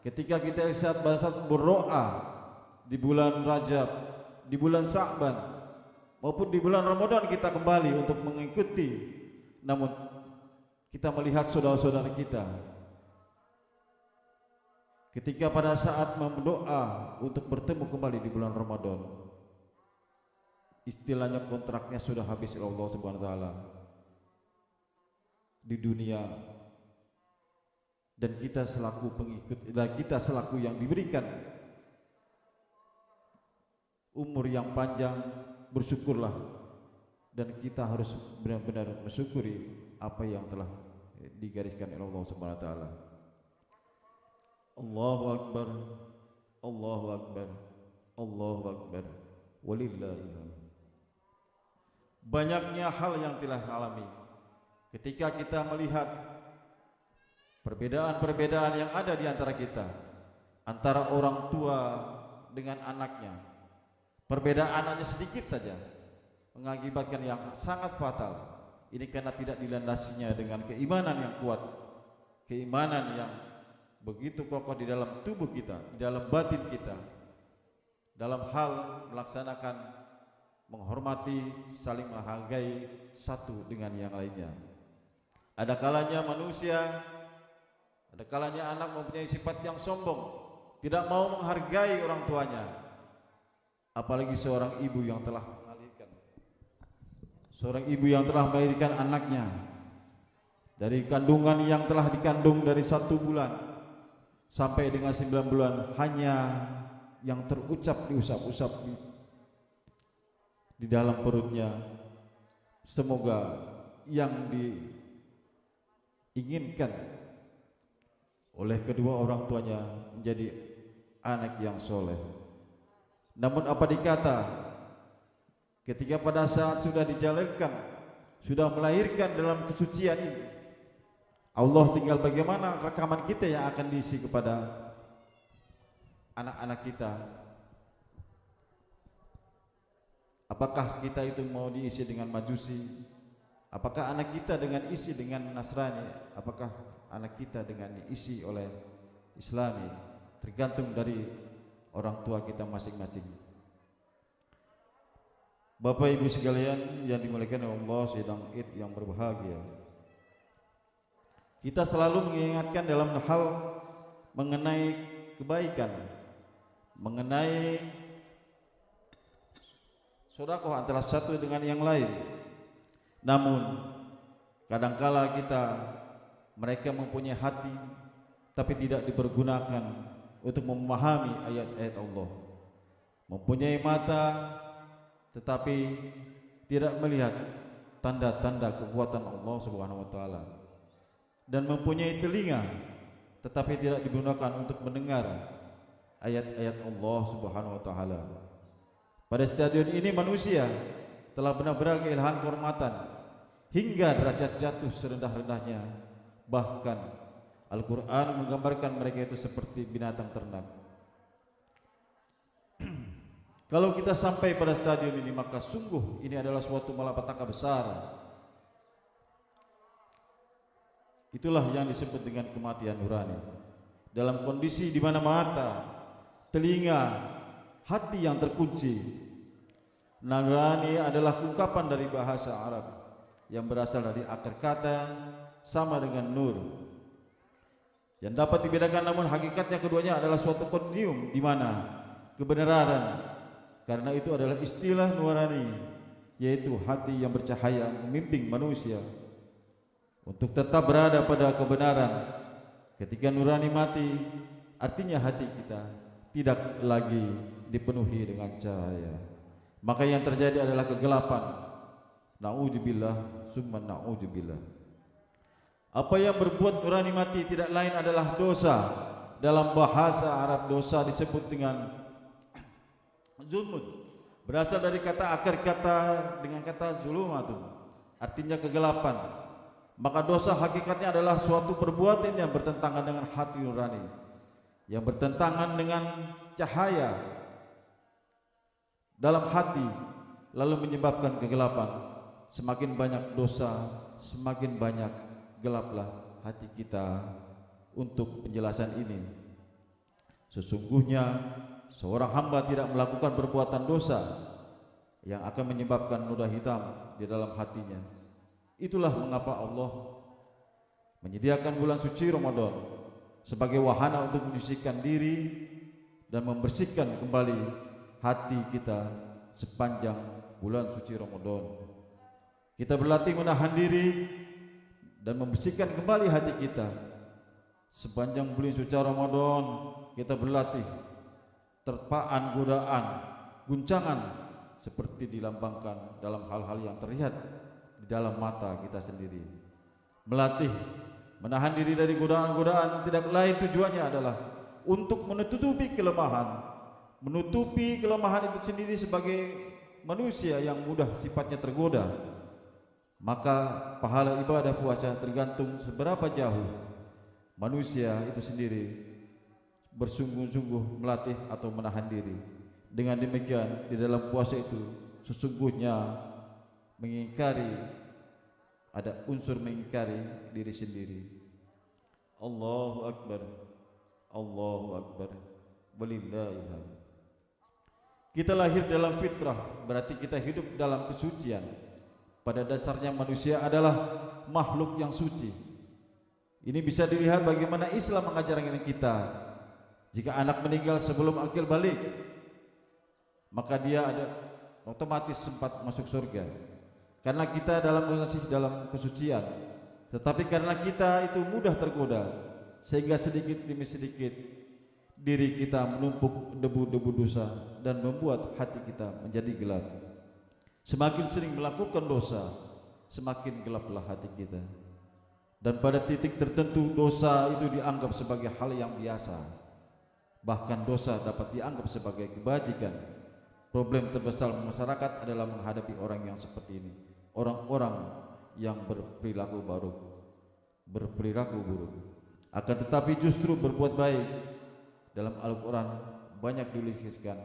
ketika kita saat berdoa di bulan Rajab, di bulan Sa'ban maupun di bulan Ramadan, kita kembali untuk mengikuti, namun kita melihat saudara-saudara kita ketika pada saat berdoa untuk bertemu kembali di bulan Ramadan, istilahnya kontraknya sudah habis oleh Allah Subhanahu wa taala di dunia, dan kita selaku pengikut, dan kita selaku yang diberikan umur yang panjang, bersyukurlah, dan kita harus benar-benar mensyukuri apa yang telah digariskan oleh Allah Subhanahu wa taala. Allahu Akbar, Allahu Akbar, Allahu Akbar, walillahil hamd. Banyaknya hal yang telah alami ketika kita melihat perbedaan-perbedaan yang ada di antara kita, antara orang tua dengan anaknya. Perbedaan hanya sedikit saja mengakibatkan yang sangat fatal. Ini karena tidak dilandasinya dengan keimanan yang kuat, keimanan yang begitu kokoh di dalam tubuh kita, di dalam batin kita, dalam hal melaksanakan, menghormati, saling menghargai satu dengan yang lainnya. Ada kalanya manusia, ada kalanya anak mempunyai sifat yang sombong, tidak mau menghargai orang tuanya, apalagi seorang ibu yang telah melahirkan, seorang ibu yang telah melahirkan anaknya dari kandungan yang telah dikandung dari 1 bulan sampai dengan 9 bulan, hanya yang terucap diusap-usap di dalam perutnya semoga yang diinginkan oleh kedua orang tuanya menjadi anak yang soleh. Namun apa dikata ketika pada saat sudah dijalankan, sudah melahirkan dalam kesucian ini, Allah tinggal bagaimana rekaman kita yang akan diisi kepada anak-anak kita. Apakah kita itu mau diisi dengan Majusi? Apakah anak kita dengan isi dengan Nasrani? Apakah anak kita dengan diisi oleh Islami? Tergantung dari orang tua kita masing-masing. Bapak Ibu sekalian yang dimuliakan oleh Allah, sidang Id yang berbahagia, kita selalu mengingatkan dalam hal mengenai kebaikan, mengenai sedekah antara satu dengan yang lain. Namun kadangkala mereka mempunyai hati tapi tidak dipergunakan untuk memahami ayat-ayat Allah, mempunyai mata tetapi tidak melihat tanda-tanda kekuatan Allah Subhanahu wa taala, dan mempunyai telinga tetapi tidak digunakan untuk mendengar ayat-ayat Allah Subhanahu wa taala. Pada stadion ini manusia telah benar-benar kehilangan kehormatan hingga derajat jatuh serendah-rendahnya. Bahkan Al-Quran menggambarkan mereka itu seperti binatang ternak. Kalau kita sampai pada stadion ini, maka sungguh ini adalah suatu malapetaka besar. Itulah yang disebut dengan kematian nurani. Dalam kondisi di mana mata, telinga, hati yang terkunci. Nurani adalah ungkapan dari bahasa Arab yang berasal dari akar kata sama dengan nur, yang dapat dibedakan, namun hakikatnya keduanya adalah suatu kontinuum di mana kebenaran, karena itu adalah istilah nurani, yaitu hati yang bercahaya membimbing manusia untuk tetap berada pada kebenaran. Ketika nurani mati, artinya hati kita tidak lagi dipenuhi dengan cahaya, maka yang terjadi adalah kegelapan. Na'udzubillah summa na'udzubillah. Apa yang berbuat nurani mati tidak lain adalah dosa. Dalam bahasa Arab dosa disebut dengan zulmud, berasal dari kata akar kata dengan kata zulumatun, artinya kegelapan. Maka dosa hakikatnya adalah suatu perbuatan yang bertentangan dengan hati nurani, yang bertentangan dengan cahaya dalam hati, lalu menyebabkan kegelapan. Semakin banyak dosa, semakin banyak gelaplah hati kita. Untuk penjelasan ini, sesungguhnya seorang hamba tidak melakukan perbuatan dosa yang akan menyebabkan noda hitam di dalam hatinya. Itulah mengapa Allah menyediakan bulan suci Ramadan sebagai wahana untuk menyucikan diri dan membersihkan kembali hati kita sepanjang bulan suci Ramadan. Kita berlatih menahan diri dan membersihkan kembali hati kita. Sepanjang bulan suci Ramadan kita berlatih terpaan godaan, guncangan seperti dilambangkan dalam hal-hal yang terlihat di dalam mata kita sendiri. Melatih menahan diri dari godaan-godaan tidak lain tujuannya adalah untuk menutupi kelemahan itu sendiri sebagai manusia yang mudah sifatnya tergoda. Maka pahala ibadah puasa tergantung seberapa jauh manusia itu sendiri bersungguh-sungguh melatih atau menahan diri. Dengan demikian di dalam puasa itu sesungguhnya ada unsur mengingkari diri sendiri. Allahu Akbar, Allahu Akbar, walillahilham. Kita lahir dalam fitrah, berarti kita hidup dalam kesucian. Pada dasarnya manusia adalah makhluk yang suci. Ini bisa dilihat bagaimana Islam mengajarkan kita. Jika anak meninggal sebelum akil balik, maka dia otomatis sempat masuk surga. Karena kita dalam kesucian. Tetapi karena kita itu mudah tergoda, sehingga sedikit demi sedikit diri kita menumpuk debu-debu dosa dan membuat hati kita menjadi gelap. Semakin sering melakukan dosa, semakin gelaplah hati kita. Dan pada titik tertentu dosa itu dianggap sebagai hal yang biasa. Bahkan dosa dapat dianggap sebagai kebajikan. Problem terbesar masyarakat adalah menghadapi orang yang seperti ini. Orang-orang yang berperilaku buruk. Akan tetapi justru berbuat baik. Dalam Al-Quran banyak dilisihkan,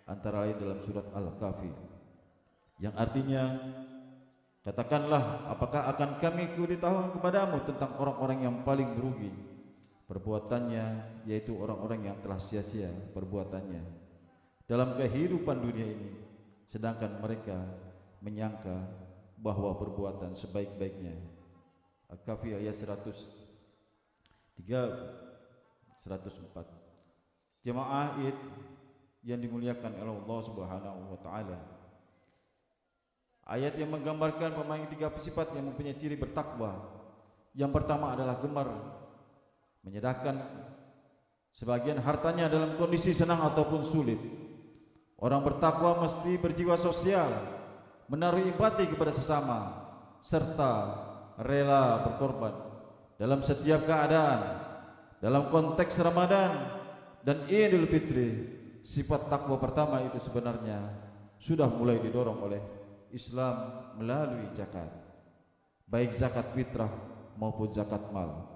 antara lain dalam surat Al-Kahfi, yang artinya, katakanlah, apakah akan kami beritahu kepadamu tentang orang-orang yang paling merugi perbuatannya, yaitu orang-orang yang telah sia-sia perbuatannya dalam kehidupan dunia ini, sedangkan mereka menyangka bahwa perbuatan sebaik-baiknya. Al-Kahfi ayat 104. Jemaah Id yang dimuliakan oleh Allah Subhanahu wa taala. Ayat yang menggambarkan pemain tiga sifat yang mempunyai ciri bertakwa. Yang pertama adalah gemar menyedekahkan sebagian hartanya dalam kondisi senang ataupun sulit. Orang bertakwa mesti berjiwa sosial, menaruh empati kepada sesama, serta rela berkorban dalam setiap keadaan. Dalam konteks Ramadan dan Idul Fitri, sifat takwa pertama itu sebenarnya sudah mulai didorong oleh Islam melalui zakat, baik zakat fitrah maupun zakat mal.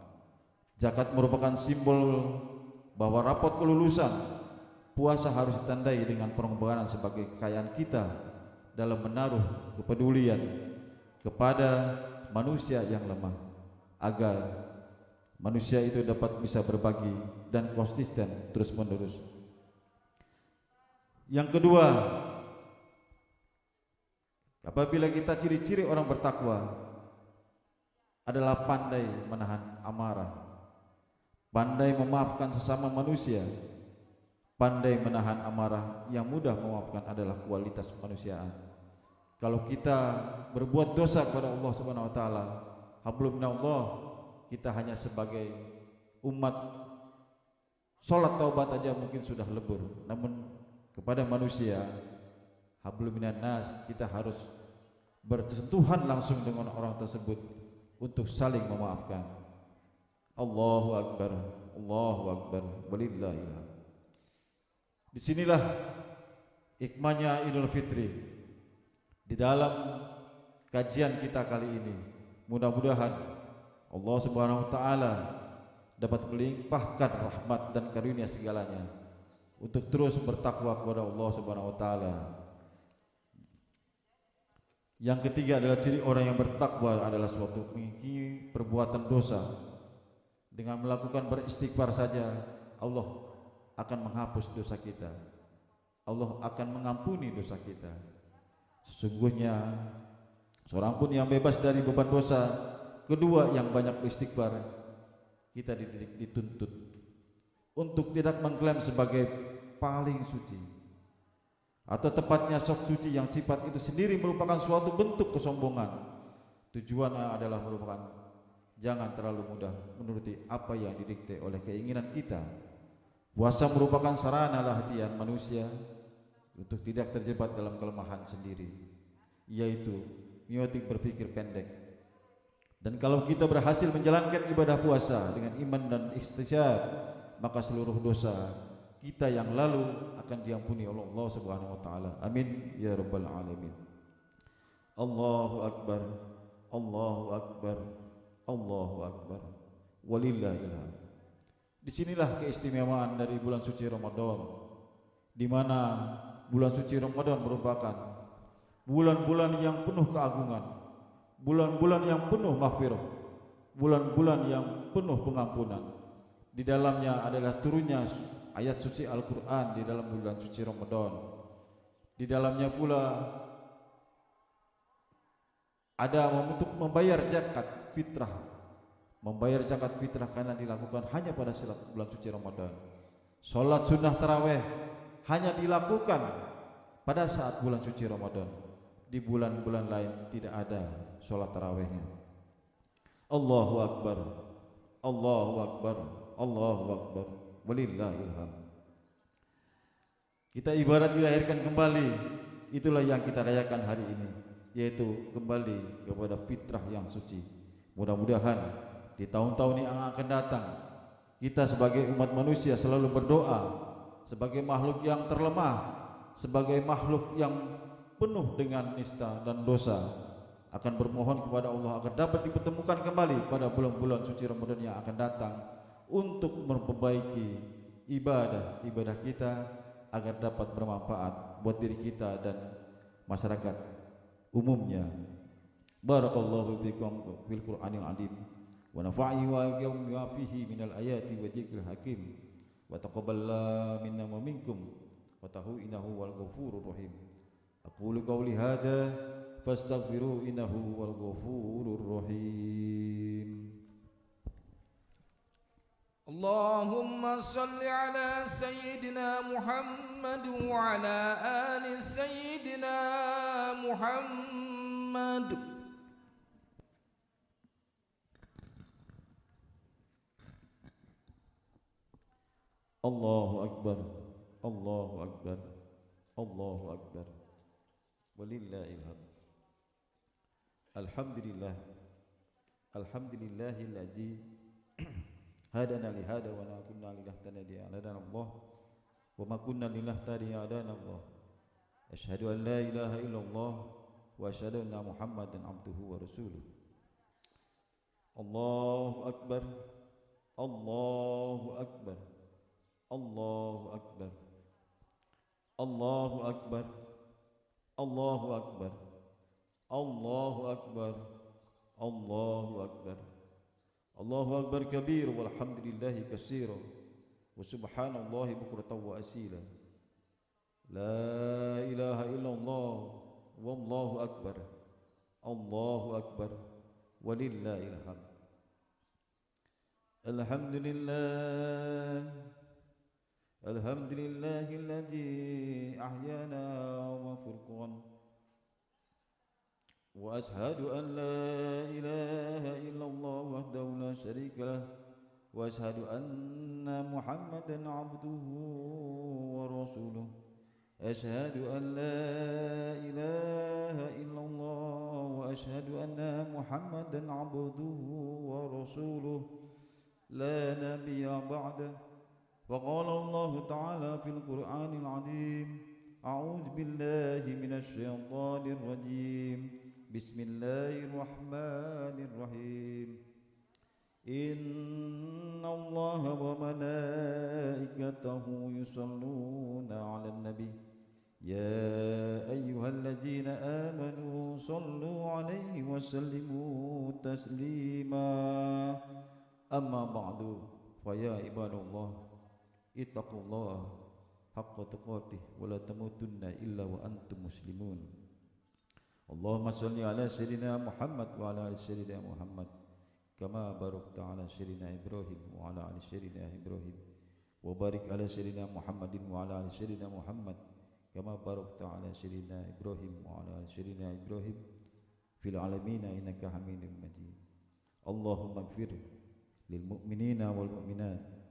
Zakat merupakan simbol bahwa rapot kelulusan puasa harus ditandai dengan pengorbanan sebagai kekayaan kita dalam menaruh kepedulian kepada manusia yang lemah, agar manusia itu dapat bisa berbagi dan konsisten terus-menerus. Yang kedua, apabila kita ciri-ciri orang bertakwa adalah pandai menahan amarah, pandai memaafkan sesama manusia. Pandai menahan amarah, yang mudah memaafkan adalah kualitas kemanusiaan. Kalau kita berbuat dosa kepada Allah Subhanahu wa taala, hablum minallah, kita hanya sebagai umat sholat taubat aja mungkin sudah lebur. Namun kepada manusia, hablum minan nas, kita harus bersentuhan langsung dengan orang tersebut untuk saling memaafkan. Allahu Akbar, Allahu Akbar, walillahilhamd. Disinilah hikmahnya Idul Fitri di dalam kajian kita kali ini. Mudah-mudahan Allah Subhanahu wa taala dapat melimpahkan rahmat dan karunia segalanya untuk terus bertakwa kepada Allah Subhanahu wa taala. Yang ketiga adalah ciri orang yang bertakwa adalah suatu mengingkari perbuatan dosa. Dengan melakukan beristighfar saja, Allah akan menghapus dosa kita. Allah akan mengampuni dosa kita. Sesungguhnya seorang pun yang bebas dari beban dosa, kedua yang banyak beristighfar, kita dituntut untuk tidak mengklaim sebagai paling suci, atau tepatnya sok suci yang sifat itu sendiri merupakan suatu bentuk kesombongan. Tujuannya adalah merupakan jangan terlalu mudah menuruti apa yang didikte oleh keinginan kita. Puasa merupakan sarana latihan manusia untuk tidak terjebak dalam kelemahan sendiri, yaitu miotik berpikir pendek. Dan kalau kita berhasil menjalankan ibadah puasa dengan iman dan ikhtisyab, maka seluruh dosa kita yang lalu akan diampuni oleh Allah Subhanahu wa taala. Amin ya rabbal alamin. Allahu akbar, Allahu akbar, Allahu akbar, walillahilhamd. Disinilah keistimewaan dari bulan suci Ramadan, di mana bulan suci Ramadan merupakan bulan-bulan yang penuh keagungan, bulan-bulan yang penuh maghfirah, bulan-bulan yang penuh pengampunan. Di dalamnya adalah turunnya ayat suci Al-Quran di dalam bulan suci Ramadan. Di dalamnya pula ada untuk membayar zakat fitrah. Membayar zakat fitrah karena dilakukan hanya pada bulan suci Ramadan. Salat sunnah tarawih hanya dilakukan pada saat bulan suci Ramadan. Di bulan-bulan lain tidak ada salat tarawihnya. Allahu akbar, Allahu akbar, Allahu akbar, walillahilhamd. Kita ibarat dilahirkan kembali, itulah yang kita rayakan hari ini. yaitu kembali kepada fitrah yang suci. Mudah-mudahan di tahun-tahun yang akan datang kita sebagai umat manusia selalu berdoa sebagai makhluk yang terlemah, sebagai makhluk yang penuh dengan nista dan dosa, akan bermohon kepada Allah agar dapat dipertemukan kembali pada bulan-bulan suci Ramadan yang akan datang untuk memperbaiki ibadah kita agar dapat bermanfaat buat diri kita dan masyarakat umumnya. Barakallahu fiikum fil Qur'anil azim wa nafa'ni wa iyyakum bima fihi minal ayati wa dzikril hakim wa taqabbal minna wa minkum wa tahu innahu wal ghafurur rahim. Aqulu qawli hadza fastaghfiru innahu wal ghafurur rahim. Allahumma salli ala Sayyidina Muhammad wa ala ali Sayyidina Muhammad. Allahu Akbar, Allahu Akbar, Allahu Akbar, walillahil hamd. Alhamdulillah, alhamdulillahilladzi hadana li hada wa ma kunna linahtadiya hadana Allah wa ma kunna linahtadiya hadana Allah. Asyhadu an la ilaha illallah wa asyhadu anna Muhammadan abduhu wa rasuluh. Allahu Akbar, Allahu Akbar, Allahu Akbar, Allahu Akbar, Allahu Akbar, Allahu Akbar, Allahu Akbar, Allahu Akbar kabir walhamdulillahi katsira wa subhanallahi bukratan wa asila. La ilaha illallah wallahu akbar, Allahu akbar, walillahil hamd. Alhamdulillah, alhamdulillahilladzi ahyana wa furqan wa ashhadu an la ilaha illallah wahdahu la syarika lah wa ashhadu anna Muhammadan abduhu wa rasuluh. Ashhadu an la ilaha illallah wa ashhadu anna Muhammadan abduhu wa rasuluh la nabiyya ba'dah. وقال الله تعالى في القرآن العظيم أعوذ بالله من الشيطان الرجيم بسم الله الرحمن الرحيم إن الله وملائكته يصلون على النبي يا أيها الذين آمنوا صلوا عليه وسلموا تسليما أما بعد فيا عباد الله ittaqullaha haqqa tuqatih wa la tamutunna illa wa antum muslimun. Allahumma shalli ala sayyidina Muhammad wa ala ali sayyidina Muhammad kama barakta ala sayyidina Ibrahim wa ala ali sayyidina Ibrahim wa barik ala sayyidina Muhammadin wa ala ali sayyidina Muhammad kama barakta ala sayyidina Ibrahim wa ala ali sayyidina Ibrahim fil alamin innaka Hamidum Majid. Allahumma ighfir lil mu'minina wal mu'minat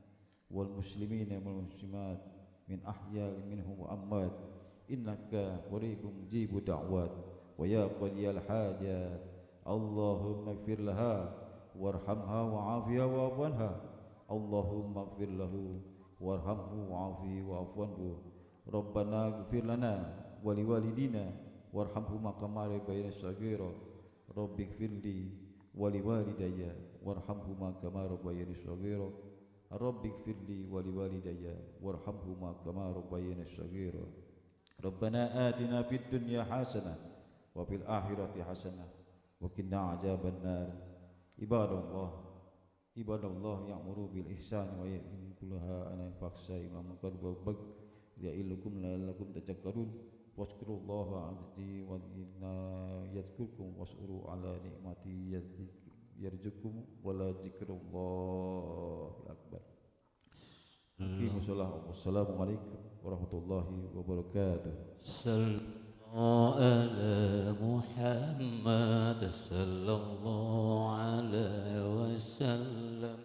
wal muslimina wal muslimat min ahya minhum wa amwat innaka qaribun mujibud da'wat wa ya qadiyal hajat. Allahumma ighfir laha warhamha wa'afiha wa'afwanha. Allahumma ighfir lahu warhamhu wa'afihi wa'afwanhu. Rabbana ighfir lana wa liwalidina warhamhuma kama rabbayana shaghira. Rabbi ighfirli wa liwalidayya warhamhuma kama rabbayani shaghira. Rabbi ighfirli wa liwalidayya warhamhuma kama rabbayani shaghira. Rabbana atina fid dunya hasanah wa fil akhirati hasanah wa qina adzaban nar. Ibadallah ya'muru bil ihsani wa yanha 'anil fahsya'i wal munkari wal baghi ya'idukum la'allakum tadhakkarun. Wazkurullaha 'azza wa jalla yadhkurkum was'uru 'ala ni'mati yarzukum wala zikrullahi akbar. Wassalamualaikum warahmatullahi wabarakatuh. Sallallahu ala Muhammad sallallahu alaihi wasallam.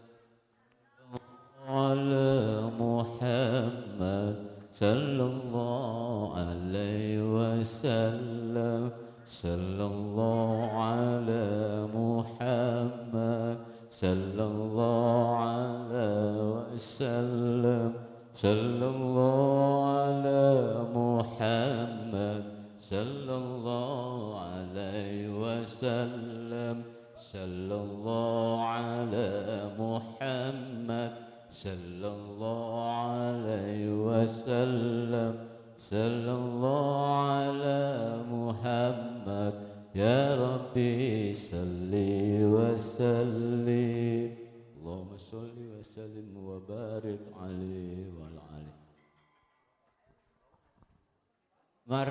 Ala Muhammad sallallahu alaihi wasallam. sallallahu ala Muhammad sallallahu ala wasallam sallallahu ala Muhammad sallallahu alaihi wasallam sallallahu ala Muhammad sallallahu alaihi wasallam sallallahu ala Muhammad ya Rabbi salli wa sallim Allahumma salli wa sallim wa barik alaihi wa ala alihi. Mar